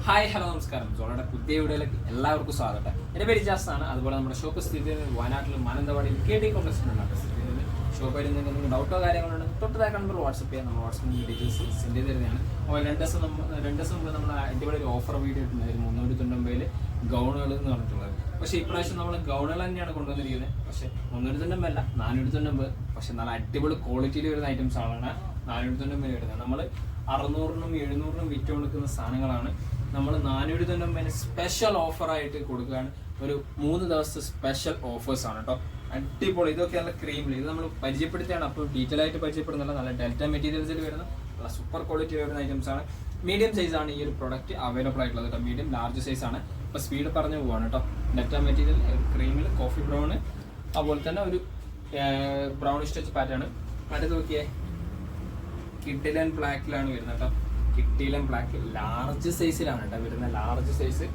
Hi hello നമസ്കാരം. സോളയുടെ പുതിയ വീഡിയോയിലേക്ക് എല്ലാവർക്കും സ്വാഗതം. എൻ്റെ പേര് ജാസാണ്. അതുപോലെ നമ്മുടെ ഷോപ്പ് സ്ഥിതി ചെയ്യുന്നത് വയനാട്ടിൽ മാനന്തവാടിയിൽ KD കോംപ്ലക്സിലാണ് സ്ഥിതി ചെയ്യുന്നത്. ഷോപ്പ് ആയിട്ട് നിങ്ങൾക്ക് ഡൗട്ടോ കാര്യങ്ങളുണ്ടെങ്കിൽ തൊട്ടതായി നമ്പർ വാട്സപ്പ് ചെയ്യാം. നമ്മൾ വാട്സപ്പിൽ ഡീറ്റെയിൽസ് സെൻഡ് ചെയ്ത് തരുന്നതാണ്. അപ്പോൾ രണ്ട് ദിവസം മുമ്പ് നമ്മൾ അതിൻ്റെ ഒരു ഓഫർ വീഡിയോ ഇട്ടുണ്ടായിരുന്നു 390 ഗൗണുകൾ എന്ന് പറഞ്ഞിട്ടുള്ളത്. പക്ഷേ ഇപ്രാവശ്യം നമ്മൾ ഗൗണുകൾ തന്നെയാണ് കൊണ്ടുവന്നിരിക്കുന്നത്. പക്ഷേ 390 അല്ല 490, പക്ഷേ നല്ല അടിപൊളി ക്വാളിറ്റിയിൽ വരുന്ന ഐറ്റംസ് ആണ് 490 വരുന്നത്. നമ്മൾ 600-നും 700-നും വിറ്റ് കൊടുക്കുന്ന സാധനങ്ങളാണ് നമ്മൾ 490 സ്പെഷ്യൽ ഓഫറായിട്ട് കൊടുക്കുകയാണ്. ഒരു 3 ദിവസത്തെ സ്പെഷ്യൽ ഓഫേഴ്സ് ആണ് കേട്ടോ. അടിപൊളി. ഇതൊക്കെ നല്ല ക്രീമിൽ ഇത് നമ്മൾ പരിചയപ്പെടുത്തിയാണ്. അപ്പോൾ ഡീറ്റെയിൽ ആയിട്ട് പരിചയപ്പെടുന്നില്ല. നല്ല ഡെൽറ്റ മെറ്റീരിയൽസിൽ വരുന്ന നല്ല സൂപ്പർ ക്വാളിറ്റി വരുന്ന ഐറ്റംസ് ആണ്. മീഡിയം സൈസ് ആണ് ഈ ഒരു പ്രൊഡക്റ്റ് അവൈലബിൾ ആയിട്ടുള്ളത് കേട്ടോ. മീഡിയം ലാർജ് സൈസ് ആണ്. അപ്പോൾ സ്പീഡ് പറഞ്ഞു പോവാണ് കേട്ടോ. ഡെൽറ്റ മെറ്റീരിയൽ ക്രീമിൽ കോഫി ബ്രൗൺ, അതുപോലെ തന്നെ ഒരു ബ്രൗണിഷ് ടച്ച് പാറ്റേൺ. അടുത്ത് നോക്കിയേ, കിഡിലൻ ബ്ലാക്കിലാണ് വരുന്നത് കേട്ടോ. കിഡിലൻ ബ്ലാക്ക് ലാർജ് സൈസിലാണ് കേട്ടോ വരുന്നത്. Large size.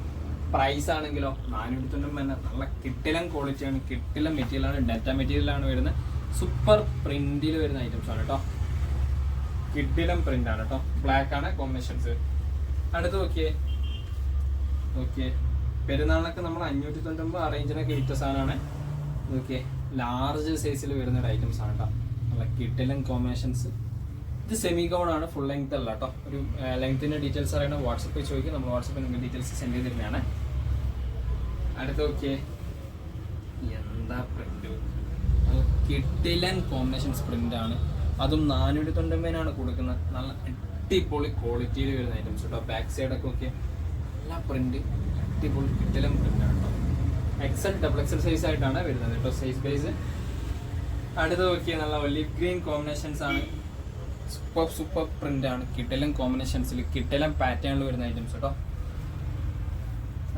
പ്രൈസ് ആണെങ്കിലോ 490 നല്ല കിഡിലൻ ക്വാളിറ്റിയാണ്. കിഡിലൻ മെറ്റീരിയലാണ്. ഡെൽറ്റ മെറ്റീരിയലാണ് വരുന്നത്. സൂപ്പർ പ്രിന്റിൽ വരുന്ന ഐറ്റംസ് ആണ് കേട്ടോ. കിഡിലൻ പ്രിന്റ് ആണ് കേട്ടോ. ബ്ലാക്ക് ആണ് കോമ്പിനേഷൻസ്. അടുത്ത് നോക്കിയേ പെരുന്നാളിനൊക്കെ നമ്മൾ 590 അറേഞ്ചിനൊക്കെ ഇട്ട സാധനമാണ്. നോക്കിയേ ലാർജ് സൈസിൽ വരുന്ന ഒരു ഐറ്റംസ് ആണ് കേട്ടോ. നല്ല കിഡിലൻ കോമ്പിനേഷൻസ്. ഇത് സെമി ഗൗൺ ആണ്, ഫുൾ ലെങ്ത് അല്ല കേട്ടോ. ഒരു ലെങ്ത്തിന്റെ ഡീറ്റെയിൽസ് അറിയണം വാട്സപ്പിൽ ചോദിക്കും. നമ്മൾ വാട്സപ്പിൽ നിങ്ങൾക്ക് ഡീറ്റെയിൽസ് സെൻഡ് ചെയ്തിരുന്നതാണ്. അടുത്ത് നോക്കിയേ എന്താ പ്രിന്റ്, കിഡിലൻ കോമ്പിനേഷൻസ് പ്രിന്റ് ആണ്. അതും 490 കൊടുക്കുന്നത്. നല്ല അടിപൊളി ക്വാളിറ്റിയിൽ വരുന്ന ഐറ്റംസ് കേട്ടോ. ബാക്ക് സൈഡൊക്കെ നോക്കിയാൽ നല്ല പ്രിന്റ്, അടിപൊളി കിഡിലൻ പ്രിന്റ് ആണ് കേട്ടോ. XL XXL സൈസ് ആയിട്ടാണ് വരുന്നത് കേട്ടോ, സൈസ് ബേസ്. അടുത്ത് നോക്കിയാൽ നല്ല ഒലിവ് ഗ്രീൻ കോമ്പിനേഷൻസ് ആണ്. സൂപ്പർ പ്രിന്റ് ആണ്. കിഡിലൻ കോമ്പിനേഷൻസിൽ കിഡിലൻ പാറ്റേണിൽ വരുന്ന ഐറ്റംസ് കേട്ടോ.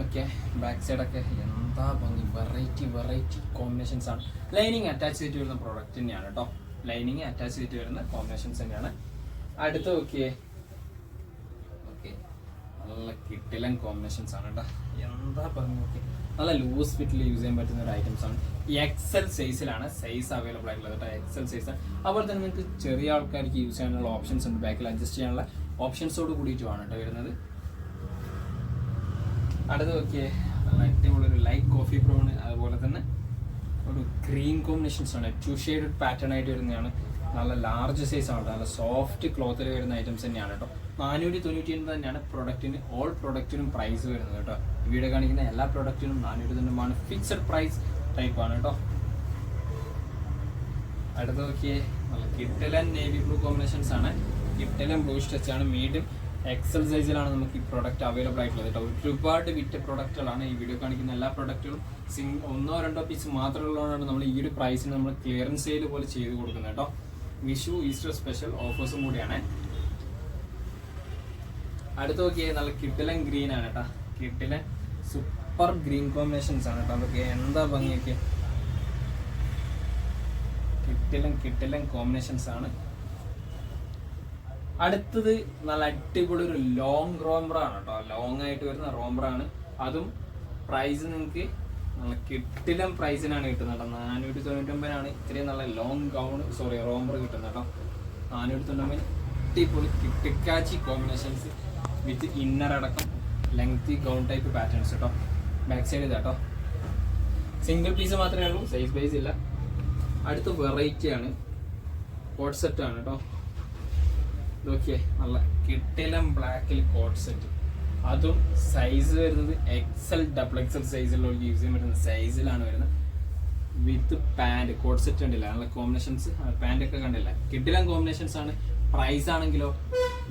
ഓക്കെ, ബാക്ക് സൈഡൊക്കെ എന്താ ഭംഗി. വെറൈറ്റി കോമ്പിനേഷൻസ് ആണ്. ലൈനിങ് അറ്റാച്ച് ചെയ്തിട്ട് വരുന്ന പ്രോഡക്റ്റ് തന്നെയാണ് കേട്ടോ. ലൈനിങ് അറ്റാച്ച് ചെയ്തിട്ട് വരുന്ന കോമ്പിനേഷൻസ് തന്നെയാണ്. അടുത്ത് നോക്കിയേ, ഓക്കെ നല്ല കിഡിലൻ കോമ്പിനേഷൻസ് ആണ് കേട്ടോ. എന്താ ഭംഗി. ഓക്കെ, നല്ല ലൂസ് ഫിറ്റിൽ യൂസ് ചെയ്യാൻ പറ്റുന്ന ഒരു ഐറ്റംസ് ആണ്. XL സൈസിലാണ് സൈസ് അവൈലബിൾ ആയിട്ടുള്ളത് കേട്ടോ. XL size. അതുപോലെ തന്നെ നിങ്ങൾക്ക് ചെറിയ ആൾക്കാർക്ക് യൂസ് ചെയ്യാനുള്ള ഓപ്ഷൻസ് ഉണ്ട്. ബാക്കിൽ അഡ്ജസ്റ്റ് ചെയ്യാനുള്ള ഓപ്ഷൻസോട് കൂടിയിട്ടുമാണ് കേട്ടോ വരുന്നത്. അടുത്ത് നോക്കിയേ നല്ല അടിപൊളി ഒരു ലൈറ്റ് കോഫി ബ്രൗൺ, അതുപോലെ തന്നെ ഒരു ഗ്രീൻ കോമ്പിനേഷൻസ് ആണ്. 2 ഷെയ്ഡഡ് പാറ്റേൺ ആയിട്ട് വരുന്നതാണ്. നല്ല ലാർജ് സൈസ് ആണ്. നല്ല സോഫ്റ്റ് ക്ലോത്തിൽ വരുന്ന ഐറ്റംസ് തന്നെയാണ് കേട്ടോ. 499 തന്നെയാണ് പ്രൊഡക്റ്റിന്. ഓൾ പ്രൊഡക്റ്റിനും പ്രൈസ് വരുന്നത് കേട്ടോ. വീഡിയോ കാണിക്കുന്ന എല്ലാ പ്രൊഡക്റ്റിനും 490 ഫിക്സഡ് പ്രൈസ് ടൈപ്പ് ആണ് കേട്ടോ. അടുത്ത് നോക്കിയേ നല്ല കിഡിലൻ നേവി ബ്ലൂ കോമ്പിനേഷൻസ് ആണ്. കിഡിലൻ ബ്ലൂ ടച്ച് ആണ്. മീഡിയം XL സൈസിലാണ് നമുക്ക് ഈ പ്രൊഡക്റ്റ് അവൈലബിൾ ആയിട്ടുള്ളത് കേട്ടോ. ഒരുപാട് വിറ്റ പ്രൊഡക്റ്റുകളാണ്. ഈ വീഡിയോ കാണിക്കുന്ന എല്ലാ പ്രൊഡക്റ്റുകളും 1-2 പീസ് മാത്രമുള്ളതാണ് നമ്മൾ ഈ ഒരു പ്രൈസിന് നമ്മൾ ക്ലിയറൻസ് സെയിൽ പോലെ ചെയ്ത് കൊടുക്കുന്നത് കേട്ടോ. വിഷു ഈസ്റ്റർ സ്പെഷ്യൽ ഓഫേഴ്സും കൂടിയാണ്. അടുത്ത് നോക്കിയാൽ നല്ല കിഡിലൻ ഗ്രീൻ ആണ് കേട്ടോ. കിഡിലൻ സൂപ്പർ ഗ്രീൻ കോമ്പിനേഷൻസ് ആണ് കേട്ടോ. അതൊക്കെ എന്താ ഭംഗിയൊക്കെ. കിഡിലൻ കോമ്പിനേഷൻസ് ആണ്. അടുത്തത് നല്ല അടിപൊളി ഒരു ലോങ് റോംബ്രാണ് കേട്ടോ. ലോങ് ആയിട്ട് വരുന്ന റോംബ്രാണ്. അതും പ്രൈസ് നിങ്ങൾക്ക് നല്ല കിഡിലൻ പ്രൈസിനാണ് കിട്ടുന്നത് കേട്ടോ. 499 ഇത്രയും നല്ല ലോങ് റോംബർ കിട്ടുന്നത് കേട്ടോ. 499 അടിപൊളി കിട്ടിക്കാച്ചി കോമ്പിനേഷൻസ് വിത്ത് ഇന്നർ അടക്കം ലെങ്തി ഗൗൺ ടൈപ്പ് പാറ്റേൺസ് കേട്ടോ. ബാക്ക് സൈഡ് ഇതാട്ടോ. സിംഗിൾ പീസ് മാത്രമേ ഉള്ളൂ, സൈസ് ബേസ് ഇല്ല. അടുത്ത വെറൈറ്റി ആണ്, കോട്ട് സെറ്റ് ആണ് കേട്ടോ. ഇതൊക്കെ നല്ല കിഡിലൻ ബ്ലാക്കിൽ കോട്ട് സെറ്റ്. അതും സൈസ് വരുന്നത് XL XXL സൈസിലുള്ള യൂസ് ചെയ്യാൻ പറ്റുന്ന സൈസിലാണ് വരുന്നത്. വിത്ത് പാൻറ് കോട്ട് സെറ്റ് കണ്ടില്ല, നല്ല കോമ്പിനേഷൻസ്. പാൻറ് ഒക്കെ കണ്ടില്ല, കിഡിലൻ കോമ്പിനേഷൻസ് ആണ്. പ്രൈസ് ആണെങ്കിലോ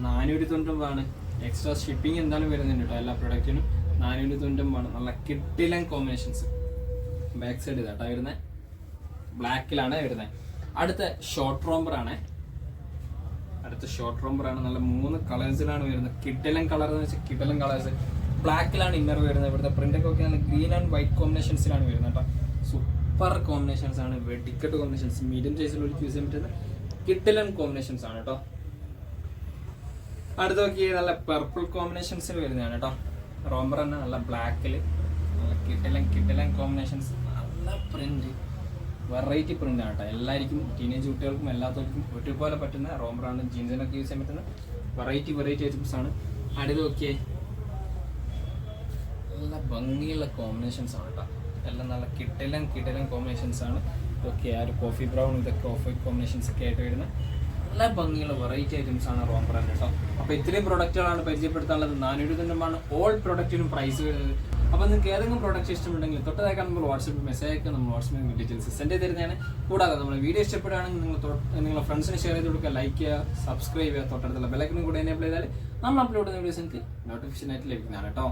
490 ആണ്. എക്സ്ട്രാ ഷിപ്പിംഗ് എന്തായാലും വരുന്നുണ്ട് കേട്ടോ. എല്ലാ പ്രൊഡക്റ്റിനും 490 ആണ്. നല്ല കിഡിലൻ കോമ്പിനേഷൻസ്. ബാക്ക് സൈഡ് ഇതാട്ടോ വരുന്നത്, ബ്ലാക്കിലാണ് വരുന്നത്. അടുത്ത ഷോർട്ട് റോംബർ ആണ്. നല്ല 3 കളേഴ്സിലാണ് വരുന്നത്. കിഡിലൻ കളർ എന്ന് വെച്ചാൽ കിഡിലൻ കളേഴ്സ്. ബ്ലാക്കിലാണ് ഇന്നർ വരുന്നത്. ഇവിടുത്തെ പ്രിന്റൊക്കെ ഒക്കെ നല്ല ഗ്രീൻ ആൻഡ് വൈറ്റ് കോമ്പിനേഷൻസിലാണ് വരുന്നത് കേട്ടോ. സൂപ്പർ കോമ്പിനേഷൻസ് ആണ്. വെടിക്കെട്ട് കോമ്പിനേഷൻസ്. മീഡിയം സൈസിൽ യൂസ് ചെയ്യാൻ പറ്റുന്ന കിഡിലൻ കോമ്പിനേഷൻസ് ആണ് കേട്ടോ. അടുത്ത് നോക്കി നല്ല പർപ്പിൾ കോമ്പിനേഷൻസിൽ വരുന്നതാണ് കേട്ടോ. റോംബർ തന്നെ നല്ല ബ്ലാക്കിൽ നല്ല കിഡിലൻ കോമ്പിനേഷൻസ്. നല്ല പ്രിന്റ്, വെറൈറ്റി പ്രിന്റ് ആണ് കേട്ടോ. എല്ലാവർക്കും ടീനേജ് കുട്ടികൾക്കും എല്ലാവർക്കും ഒരുപോലെ പറ്റുന്ന റോംബറാണ്. ജീൻസിനൊക്കെ യൂസ് ചെയ്യാൻ പറ്റുന്ന വെറൈറ്റി ഐറ്റംസ് ആണ്. അടുത്ത് നോക്കിയേ ഭംഗിയുള്ള കോമ്പിനേഷൻസ് ആണ് കേട്ടോ. എല്ലാം നല്ല കിടലൻ കോമ്പിനേഷൻസ് ആണ് ഇതൊക്കെ. ആ ഒരു കോഫി ബ്രൗൺ ഇതൊക്കെ ഓഫ് വൈറ്റ് കോമ്പിനേഷൻസ് ഒക്കെ ആയിട്ട് വരുന്ന നല്ല ഭംഗിയുള്ള വെറൈറ്റി ഐറ്റംസ് ആണ് റോം ബ്രാൻഡ് കേട്ടോ. അപ്പോൾ ഇത്രയും പ്രൊഡക്റ്റുകളാണ് പരിചയപ്പെടുത്താനുള്ളത്. 400 ഓൾ പ്രൊഡക്റ്റിനും പ്രൈസ് വരുന്നത്. അപ്പോൾ നിങ്ങൾക്ക് ഏതെങ്കിലും പ്രൊഡക്റ്റ് ഇഷ്ടമുണ്ടെങ്കിൽ തൊട്ടതാക്കാൻ നമ്മൾ വാട്സപ്പിൽ മെസ്സേജ് അയക്കുക. നമ്മൾ വാട്സപ്പിൽ ഡീറ്റെയിൽസ് സെൻഡ് ചെയ്ത് തരുന്നതാണ്. കൂടാതെ നമ്മൾ വീഡിയോ ഇഷ്ടപ്പെടുകയാണെങ്കിൽ നിങ്ങളുടെ ഫ്രണ്ട്സിന് ഷെയർ ചെയ്ത് കൊടുക്കുക, ലൈക്ക് ചെയ്യുക, സബ്സ്ക്രൈബ് ചെയ്യുക, തൊട്ടടുത്തുള്ള ബെല്ലൈക്കനും കൂടെ എനേബിൾ ചെയ്താൽ നമ്മൾ അപ്ലോഡ് ചെയ്യുന്ന വീഡിയോസ് നിങ്ങൾക്ക് നോട്ടിഫിക്കേഷൻ ആയിട്ട് ലഭിക്കുന്നതാണ് കേട്ടോ.